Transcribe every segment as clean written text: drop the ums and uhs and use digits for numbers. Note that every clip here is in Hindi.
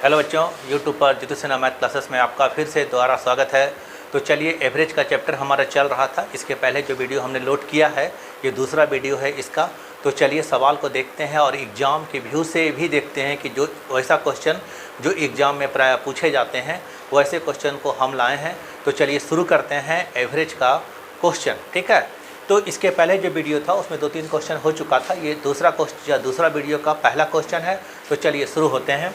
हेलो बच्चों, यूट्यूब पर जितु सिन्हा मैथ क्लासेस में आपका फिर से दोबारा स्वागत है। तो चलिए, एवरेज का चैप्टर हमारा चल रहा था। इसके पहले जो वीडियो हमने लोड किया है ये दूसरा वीडियो है इसका। तो चलिए सवाल को देखते हैं और एग्ज़ाम के व्यू से भी देखते हैं कि जो वैसा क्वेश्चन जो एग्ज़ाम में प्राय पूछे जाते हैं वैसे क्वेश्चन को हम लाए हैं। तो चलिए शुरू करते हैं एवरेज का क्वेश्चन, ठीक है। तो इसके पहले जो वीडियो था उसमें 2-3 क्वेश्चन हो चुका था। ये दूसरा क्वेश्चन या दूसरा वीडियो का पहला क्वेश्चन है। तो चलिए शुरू होते हैं।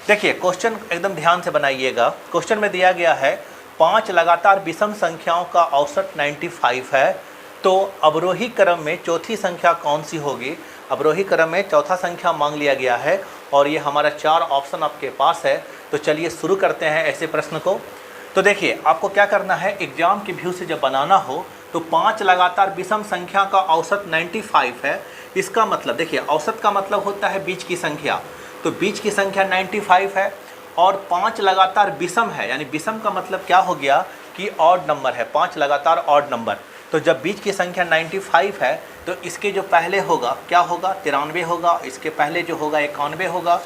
देखिए, क्वेश्चन एकदम ध्यान से बनाइएगा। क्वेश्चन में दिया गया है 5 लगातार विषम संख्याओं का औसत 95 है, तो अवरोही क्रम में चौथी संख्या कौन सी होगी। अवरोही क्रम में चौथा संख्या मांग लिया गया है और ये हमारा 4 ऑप्शन आपके पास है। तो चलिए शुरू करते हैं ऐसे प्रश्न को। तो देखिए, आपको क्या करना है, एग्जाम के व्यू से जब बनाना हो तो 5 लगातार विषम संख्या का औसत 95 है। इसका मतलब देखिए, औसत का मतलब होता है बीच की संख्या, तो बीच की संख्या 95 है और 5 लगातार विषम है, यानी विषम का मतलब क्या हो गया कि ऑड नंबर है, 5 लगातार ऑड नंबर। तो जब बीच की संख्या 95 है तो इसके जो पहले होगा क्या होगा, 93 होगा, इसके पहले जो होगा 91 होगा,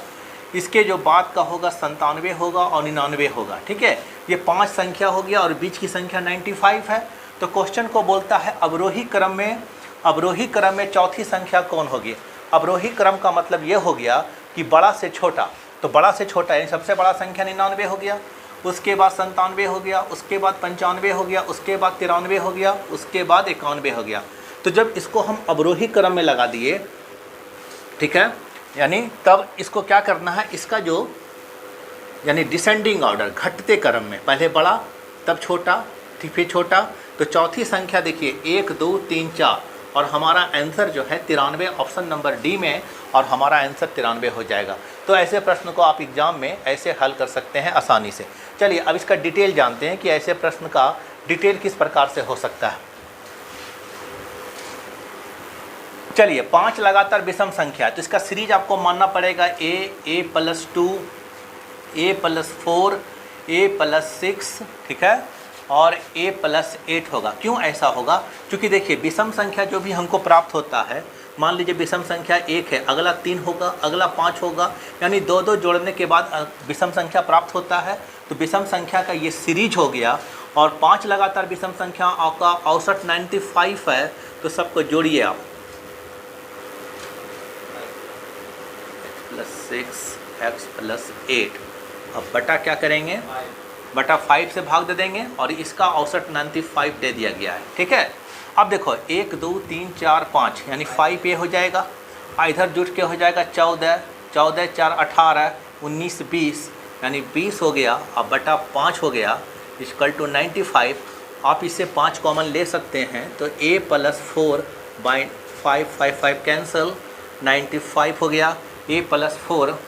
इसके जो बाद का होगा 97 होगा और 99 होगा, ठीक है। ये 5 संख्या हो गया और बीच की संख्या 95 है। तो क्वेश्चन को बोलता है अवरोही क्रम में चौथी संख्या कौन होगी। अवरोही क्रम का मतलब ये हो गया कि बड़ा से छोटा, तो बड़ा से छोटा यानी सबसे बड़ा संख्या 99 हो गया, उसके बाद 97 हो गया, उसके बाद 95 हो गया, उसके बाद 93 हो गया, उसके बाद 91 हो गया। तो जब इसको हम अवरोही क्रम में लगा दिए, ठीक है, यानी तब इसको क्या करना है, इसका जो यानी डिसेंडिंग ऑर्डर, घटते क्रम में पहले बड़ा तब छोटा फिर छोटा। तो चौथी संख्या देखिए 1 2 3 4 और हमारा आंसर जो है 93, ऑप्शन नंबर डी में, और हमारा आंसर 93 हो जाएगा। तो ऐसे प्रश्न को आप एग्जाम में ऐसे हल कर सकते हैं आसानी से। चलिए अब इसका डिटेल जानते हैं कि ऐसे प्रश्न का डिटेल किस प्रकार से हो सकता है। चलिए, 5 लगातार विषम संख्या है तो इसका सीरीज आपको मानना पड़ेगा a + 2, a + 4, a + 6, ठीक है, और a + 8 होगा। क्यों ऐसा होगा, क्योंकि देखिए विषम संख्या जो भी हमको प्राप्त होता है, मान लीजिए विषम संख्या 1 है, अगला 3 होगा, अगला 5 होगा, यानी 2-2 जोड़ने के बाद विषम संख्या प्राप्त होता है। तो विषम संख्या का ये सीरीज हो गया और 5 लगातार विषम संख्या का औसत 95 है। तो सबको जोड़िए आप, x + 8, अब बटा क्या करेंगे, बटा 5 से भाग दे देंगे और इसका औसत 95 दे दिया गया है, ठीक है। अब देखो 1 2 3 4 5 यानी 5 ये हो जाएगा, इधर जुट के हो जाएगा 14 4 18 19 20 यानी 20 हो गया। अब बटा 5 हो गया = 95। आप इससे 5 कॉमन ले सकते हैं तो a + 4 / 5 कैंसिल, 95 हो गया। a + 4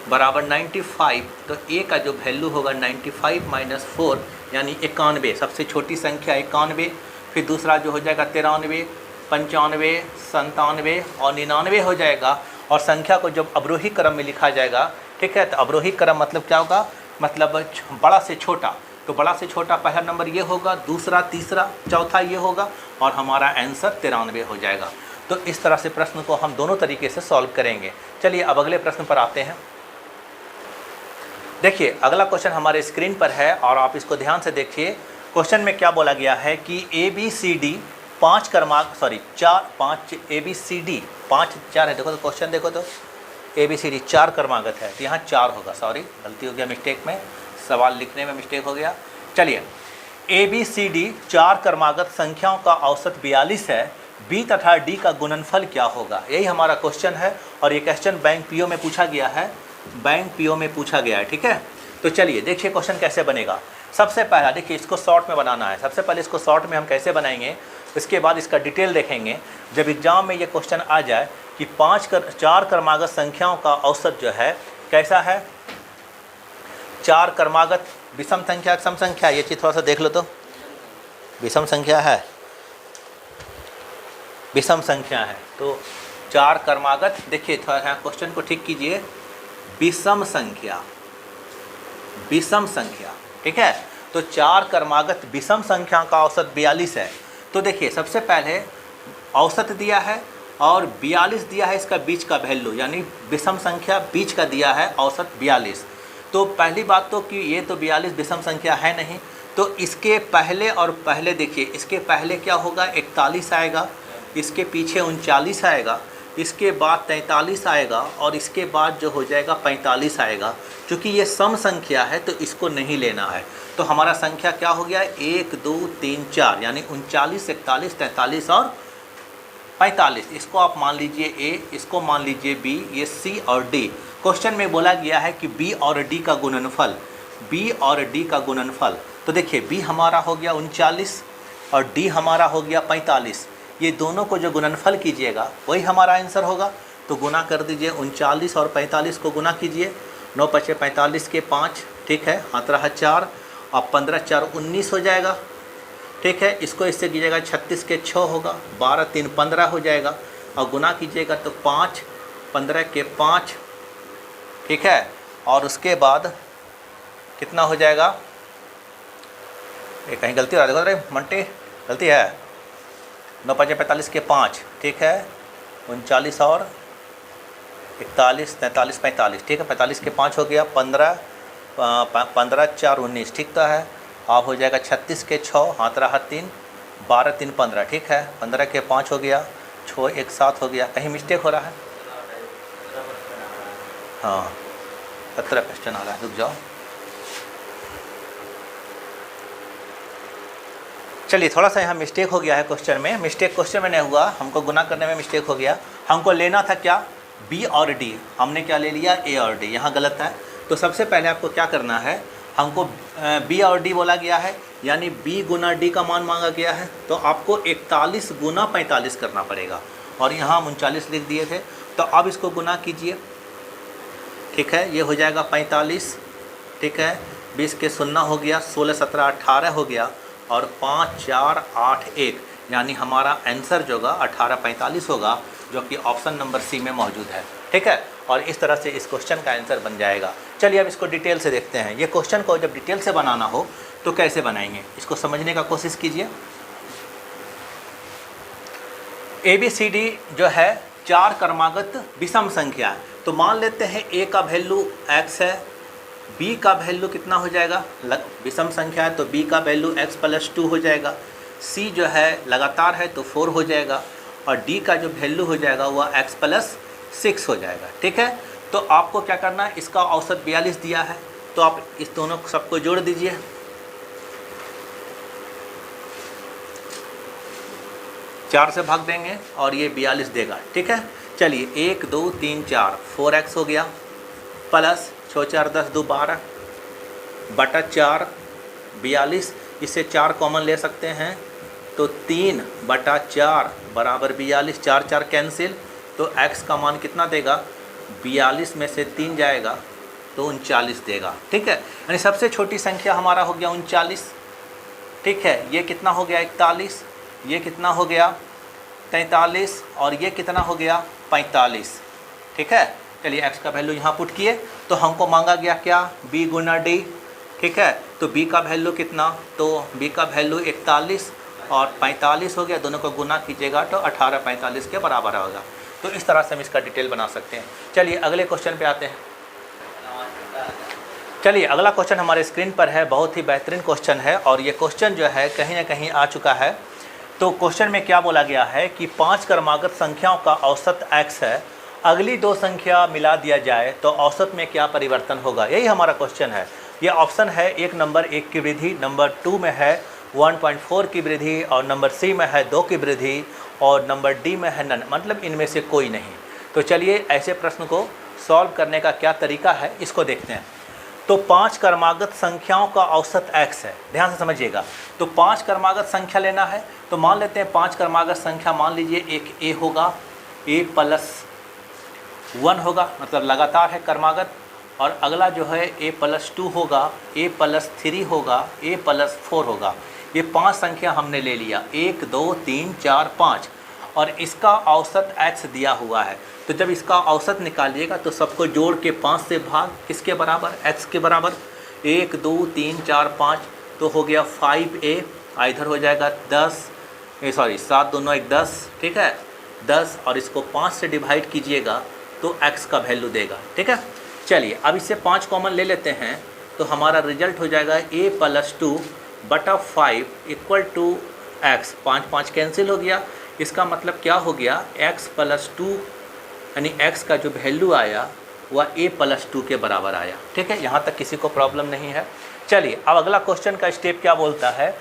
बराबर 95, तो a का जो वैल्यू होगा 95 - 4 यानी 91, सबसे छोटी संख्या 91। फिर दूसरा जो हो जाएगा 93, 95, 97 और 99 हो जाएगा। और संख्या को जब अवरोही क्रम में लिखा जाएगा, ठीक है, तो अवरोही क्रम मतलब क्या होगा, मतलब बड़ा से छोटा। तो बड़ा से छोटा पहला नंबर ये होगा, दूसरा, तीसरा, चौथा ये होगा और हमारा आंसर 93 हो जाएगा। तो इस तरह से प्रश्न को हम दोनों तरीके से सॉल्व करेंगे। चलिए अब अगले प्रश्न पर आते हैं। देखिए, अगला क्वेश्चन हमारे स्क्रीन पर है और आप इसको ध्यान से देखिए। क्वेश्चन में क्या बोला गया है कि ABCD 5 ABCD 5 4 है। देखो तो क्वेश्चन देखो तो ABCD 4 क्रमागत है, तो यहाँ 4 होगा, सॉरी गलती हो गया, मिस्टेक में सवाल लिखने में मिस्टेक हो गया। चलिए, ABCD 4 क्रमागत संख्याओं का औसत 42 है, B तथा D का गुणनफल क्या होगा, यही हमारा क्वेश्चन है। और ये क्वेश्चन बैंक PO में पूछा गया है, ठीक है। तो चलिए देखिए क्वेश्चन कैसे बनेगा। सबसे पहला देखिए, इसको शॉर्ट में बनाना है। सबसे पहले इसको शॉर्ट में हम कैसे बनाएंगे, इसके बाद इसका डिटेल देखेंगे। जब एग्जाम में ये क्वेश्चन आ जाए कि 4 क्रमागत संख्याओं का औसत जो है कैसा है, 4 क्रमागत विषम संख्या सम संख्या, ये चीज़ थोड़ा सा देख लो तो, विषम संख्या है, विषम संख्या है। तो 4 क्रमागत, देखिए थोड़ा सा क्वेश्चन को ठीक कीजिए, विषम संख्या, ठीक है। तो 4 क्रमागत विषम संख्या का औसत 42 है। तो देखिए सबसे पहले औसत दिया है और 42 दिया है इसका बीच का वैल्यू, यानी विषम संख्या बीच का दिया है औसत 42। तो पहली बात तो कि ये तो 42 विषम संख्या है नहीं, तो इसके पहले और पहले देखिए, इसके पहले क्या होगा 41 आएगा, इसके पीछे 39 आएगा, इसके बाद 43 आएगा और इसके बाद जो हो जाएगा 45 आएगा। क्योंकि ये सम संख्या है तो इसको नहीं लेना है। तो हमारा संख्या क्या हो गया 1 2 3 4, यानी 39 41 43 और 45। इसको आप मान लीजिए ए, इसको मान लीजिए बी, ये सी और डी। क्वेश्चन में बोला गया है कि बी और डी का गुणनफल, बी और डी का गुणनफल। तो देखिए बी हमारा हो गया 39 और डी हमारा हो गया 45। ये दोनों को जो गुणनफल कीजिएगा वही हमारा आंसर होगा। तो गुना कर दीजिए, 39 और 45 को गुना कीजिए, 9 पचे 45 के 5, ठीक है, हाथ रहा 4 और 15 4 19 हो जाएगा, ठीक है। इसको इससे कीजिएगा 36 के 6 होगा, 12 3 15 हो जाएगा और गुना कीजिएगा तो 5 15 के 5, ठीक है। और उसके बाद कितना हो जाएगा, ये कहीं गलती हो रहा है, देखो अरे मंटी गलती है, 9 5 45 के 5, ठीक है, 39 और 41 43 45, ठीक है, 45 के 5 हो गया, 15 4 19, ठीक तो है। आप हो जाएगा 36 के 6, हाथ रहा 3, 12 3 15, ठीक है, 15 के 5 हो गया, 6 1 7 हो गया, कहीं मिस्टेक हो रहा है, हाँ 17 क्वेश्चन आ रहा है, रुक जाओ। चलिए थोड़ा सा यहाँ मिस्टेक हो गया है क्वेश्चन में, मिस्टेक क्वेश्चन में नहीं हुआ, हमको गुना करने में मिस्टेक हो गया। हमको लेना था क्या बी और डी, हमने क्या ले लिया ए और डी, यहाँ गलत है। तो सबसे पहले आपको क्या करना है, हमको बी और डी बोला गया है, यानी बी गुना डी का मान मांगा गया है, तो आपको 41 गुना 45 करना पड़ेगा और यहाँ हम 39 लिख दिए थे। तो अब इसको गुना कीजिए, ठीक है, ये हो जाएगा 45, ठीक है, 20 के 0 हो गया, 16 17 18 हो गया और 5 4 8 1, यानी हमारा आंसर जो होगा 1845 होगा, जो कि ऑप्शन नंबर सी में मौजूद है, ठीक है। और इस तरह से इस क्वेश्चन का आंसर बन जाएगा। चलिए अब इसको डिटेल से देखते हैं। ये क्वेश्चन को जब डिटेल से बनाना हो तो कैसे बनाएंगे, इसको समझने का कोशिश कीजिए। ABCD जो है 4 क्रमागत विषम संख्या है। तो मान लेते हैं A का वैल्यू x है, B का वैल्यू कितना हो जाएगा, विषम संख्या है तो B का वैल्यू x + 2 हो जाएगा, C जो है लगातार है तो 4 हो जाएगा और D का जो वैल्यू हो जाएगा वह x + 6 हो जाएगा, ठीक है। तो आपको क्या करना है, इसका औसत 42 दिया है तो आप इस दोनों सबको जोड़ दीजिए, 4 से भाग देंगे और ये 42 देगा, ठीक है। चलिए 1 2 3 4 4x हो गया प्लस 6 4 10 2 12 बटा 4 42, इससे 4 कॉमन ले सकते हैं तो 3 बटा 4 बराबर 42, 4 4 कैंसिल, तो x का मान कितना देगा, 42 में से 3 जाएगा तो 39 देगा, ठीक है। यानी सबसे छोटी संख्या हमारा हो गया 39, ठीक है। ये कितना हो गया 41, ये कितना हो गया 43 और ये कितना हो गया 45, ठीक है। चलिए x का वैल्यू यहाँ पुट किए तो हमको मांगा गया क्या, b गुना d, ठीक है। तो b का वैल्यू कितना, तो b का वैल्यू 41 और 45 हो गया, दोनों को गुना कीजिएगा तो 1845 के बराबर होगा। तो इस तरह से हम इसका डिटेल बना सकते हैं। चलिए अगले क्वेश्चन पे आते हैं। चलिए अगला क्वेश्चन हमारे स्क्रीन पर है, बहुत ही बेहतरीन क्वेश्चन है और ये क्वेश्चन जो है कहीं ना कहीं आ चुका है। तो क्वेश्चन में क्या बोला गया है कि 5 क्रमागत संख्याओं का औसत x है, अगली 2 संख्या मिला दिया जाए तो औसत में क्या परिवर्तन होगा, यही हमारा क्वेश्चन है। ये ऑप्शन है, एक नंबर 1 की वृद्धि, नंबर 2 में है 1.4 की वृद्धि और नंबर सी में है 2 की वृद्धि और नंबर डी में है नन, मतलब इनमें से कोई नहीं। तो चलिए ऐसे प्रश्न को सॉल्व करने का क्या तरीका है इसको देखते हैं। तो 5 क्रमागत संख्याओं का औसत x है, ध्यान से समझिएगा। तो 5 क्रमागत संख्या लेना है तो मान लेते हैं 5 क्रमागत संख्या, मान लीजिए एक a होगा, a + 1 होगा, मतलब लगातार है क्रमागत, और अगला जो है a + 2 होगा, a + 3 होगा, a + 4 होगा। ये 5 संख्या हमने ले लिया, 1 2 3 4 5, और इसका औसत x दिया हुआ है। तो जब इसका औसत निकालिएगा तो सबको जोड़ के 5 से भाग, किसके बराबर, x के बराबर, 1 2 3 4 5, तो हो गया 5a, इधर हो जाएगा 7 दोनों 1 10, ठीक है, 10 और इसको 5 से डिवाइड कीजिएगा तो x का वैल्यू देगा। ठीक है, चलिए अब इससे 5 कॉमन ले लेते हैं तो हमारा रिजल्ट हो जाएगा a + 2 बटा 5 इक्वल टू x। 5 5 कैंसिल हो गया, इसका मतलब क्या हो गया, x + 2 यानी x का जो वैल्यू आया वह a + 2 के बराबर आया। ठीक है, यहाँ तक किसी को प्रॉब्लम नहीं है। चलिए अब अगला क्वेश्चन का स्टेप क्या बोलता है,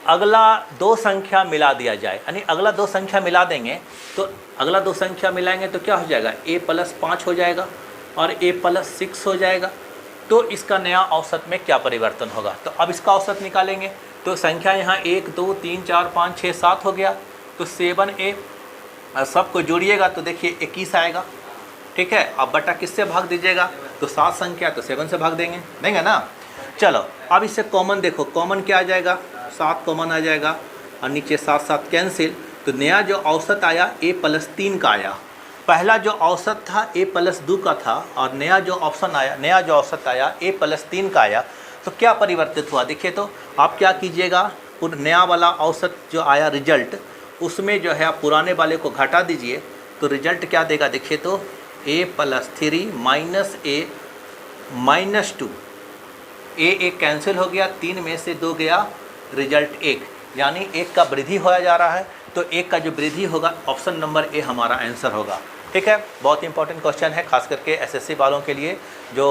अगला दो संख्या मिला दिया जाए, यानी अगला दो संख्या मिला देंगे तो अगला दो संख्या मिलाएंगे तो क्या हो जाएगा, a + 5 हो जाएगा और a + 6 हो जाएगा। तो इसका नया औसत में क्या परिवर्तन होगा, तो अब इसका औसत निकालेंगे तो संख्या यहाँ 1 2 3 4 5 6 7 हो गया, तो 7a सबको जोड़िएगा तो देखिए 21 आएगा। ठीक है, अब बटा किससे भाग दीजिएगा, तो 7 संख्या तो 7 से भाग देंगे ना। चलो अब इससे कॉमन देखो, कॉमन क्या आ जाएगा, 7 कॉमन आ जाएगा और नीचे 7 7 कैंसिल, तो नया जो औसत आया a + 3 का आया। पहला जो औसत था a + 2 का था और नया जो औसत आया a + 3 का आया। तो क्या परिवर्तित हुआ, देखिए तो आप क्या कीजिएगा, नया वाला औसत जो आया रिजल्ट, उसमें जो है आप पुराने वाले को घटा दीजिए तो रिजल्ट क्या देगा, देखिए तो a + 3 - a - 2, एक कैंसिल हो गया, 3 में से 2 गया, रिजल्ट 1, यानी 1 का वृद्धि होया जा रहा है। तो 1 का जो वृद्धि होगा ऑप्शन नंबर ए हमारा आंसर होगा। ठीक है, बहुत इंपॉर्टेंट क्वेश्चन है, खास करके एसएससी वालों के लिए जो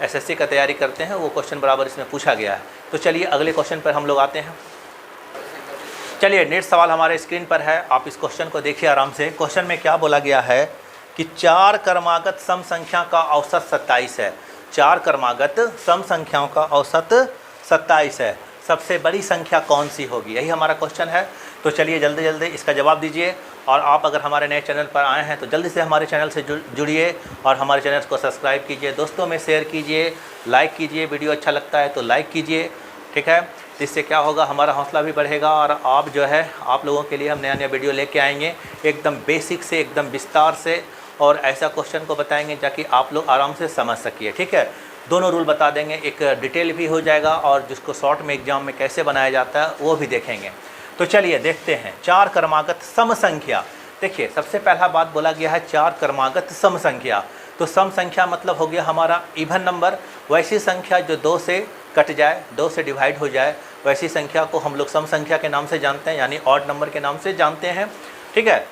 एसएससी का तैयारी करते हैं, वो क्वेश्चन बराबर इसमें पूछा गया है। तो चलिए अगले क्वेश्चन पर हम लोग आते हैं। चलिए नेक्स्ट सवाल हमारे स्क्रीन पर है, आप इस क्वेश्चन को देखिए आराम से। क्वेश्चन में क्या बोला गया है कि 4 क्रमागत सम संख्या का औसत 27 है। 4 क्रमागत सम संख्याओं का औसत 27 है, सबसे बड़ी संख्या कौन सी होगी, यही हमारा क्वेश्चन है। तो चलिए जल्दी जल्दी इसका जवाब दीजिए, और आप अगर हमारे नए चैनल पर आए हैं तो जल्दी से हमारे चैनल से जुड़िए और हमारे चैनल को सब्सक्राइब कीजिए, दोस्तों में शेयर कीजिए, लाइक कीजिए, वीडियो अच्छा लगता है तो लाइक कीजिए। ठीक है, इससे क्या होगा, हमारा हौसला भी बढ़ेगा और आप जो है, आप लोगों के लिए हम नया नया वीडियो लेके आएंगे, एकदम बेसिक से एकदम विस्तार से, और ऐसा क्वेश्चन को बताएंगे ताकि आप लोग आराम से समझ सकिए। ठीक है, दोनों रूल बता देंगे, एक डिटेल भी हो जाएगा और जिसको शॉर्ट में एग्जाम में कैसे बनाया जाता है वो भी देखेंगे। तो चलिए देखते हैं 4 क्रमागत सम संख्या। देखिए सबसे पहला बात बोला गया है 4 क्रमागत सम संख्या। तो सम संख्या मतलब हो गया हमारा इवन नंबर, वैसी संख्या जो 2 से कट जाए, 2 से डिवाइड हो जाए, वैसी संख्या को हम लोग सम संख्या के नाम से जानते हैं, यानी ऑड नंबर के नाम से जानते हैं। ठीक है,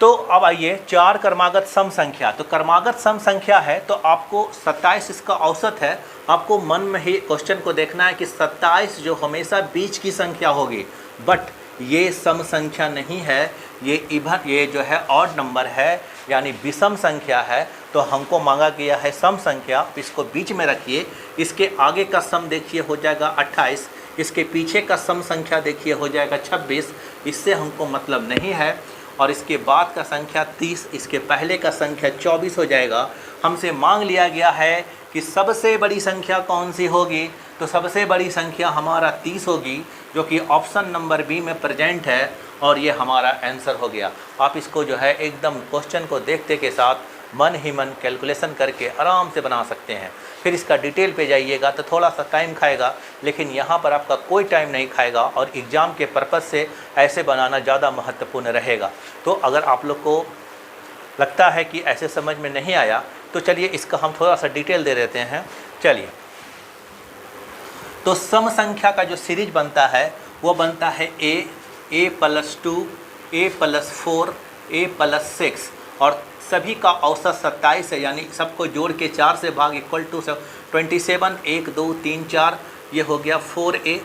तो अब आइए 4 क्रमागत सम संख्या। तो क्रमागत सम संख्या है तो आपको 27 इसका औसत है, आपको मन में ही क्वेश्चन को देखना है कि 27 जो हमेशा बीच की संख्या होगी, बट ये सम संख्या नहीं है, ये इवन, ये जो है ऑड नंबर है, यानी विषम संख्या है। तो हमको मांगा गया है सम संख्या, इसको बीच में रखिए, इसके आगे का सम देखिए हो जाएगा 28, इसके पीछे का सम संख्या देखिए हो जाएगा 26, इससे हमको मतलब नहीं है। और इसके बाद का संख्या 30, इसके पहले का संख्या 24 हो जाएगा। हमसे मांग लिया गया है कि सबसे बड़ी संख्या कौन सी होगी, तो सबसे बड़ी संख्या हमारा 30 होगी, जो कि ऑप्शन नंबर बी में प्रेजेंट है, और ये हमारा आंसर हो गया। आप इसको जो है एकदम क्वेश्चन को देखते के साथ मन ही मन कैलकुलेशन करके आराम से बना सकते हैं। फिर इसका डिटेल पे जाइएगा तो थोड़ा सा टाइम खाएगा, लेकिन यहाँ पर आपका कोई टाइम नहीं खाएगा और एग्ज़ाम के पर्पज़ से ऐसे बनाना ज़्यादा महत्वपूर्ण रहेगा। तो अगर आप लोग को लगता है कि ऐसे समझ में नहीं आया तो चलिए इसका हम थोड़ा सा डिटेल दे देते हैं। चलिए, तो सम संख्या का जो सीरीज बनता है वो बनता है a + 2, a + 4, a + 6, और सभी का औसत 27 है, यानी सबको जोड़ के 4 से भाग इक्वल टू 27, 1 2 3 4, ये हो गया 4a,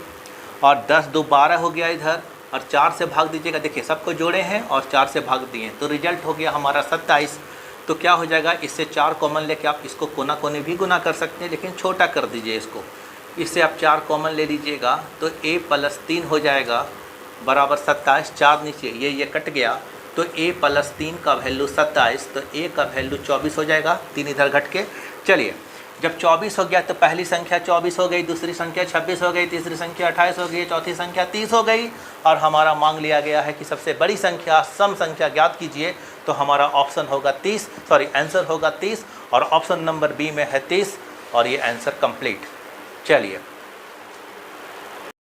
और 10 2 12 हो गया इधर, और 4 से भाग दीजिएगा, देखिए सबको जोड़े हैं और 4 से भाग दिए, तो रिजल्ट हो गया हमारा 27। तो क्या हो जाएगा, इससे 4 कॉमन लेके आप इसको कोना कोने भी गुना कर सकते हैं, लेकिन छोटा कर दीजिए इसको, इससे आप 4 कॉमन ले लीजिएगा तो a + 3 हो जाएगा बराबर 27, 4 नीचे ये कट गया, तो a + 3 का वैल्यू 27, तो a का वैल्यू 24 हो जाएगा, 3 इधर घट के। चलिए, जब 24 हो गया तो पहली संख्या 24 हो गई, दूसरी संख्या 26 हो गई, तीसरी संख्या 28 हो गई, चौथी संख्या 30 हो गई, और हमारा मांग लिया गया है कि सबसे बड़ी संख्या सम संख्या ज्ञात कीजिए। तो हमारा ऑप्शन होगा 30, आंसर होगा 30, और ऑप्शन नंबर बी में है 30, और ये आंसर कंप्लीट। चलिए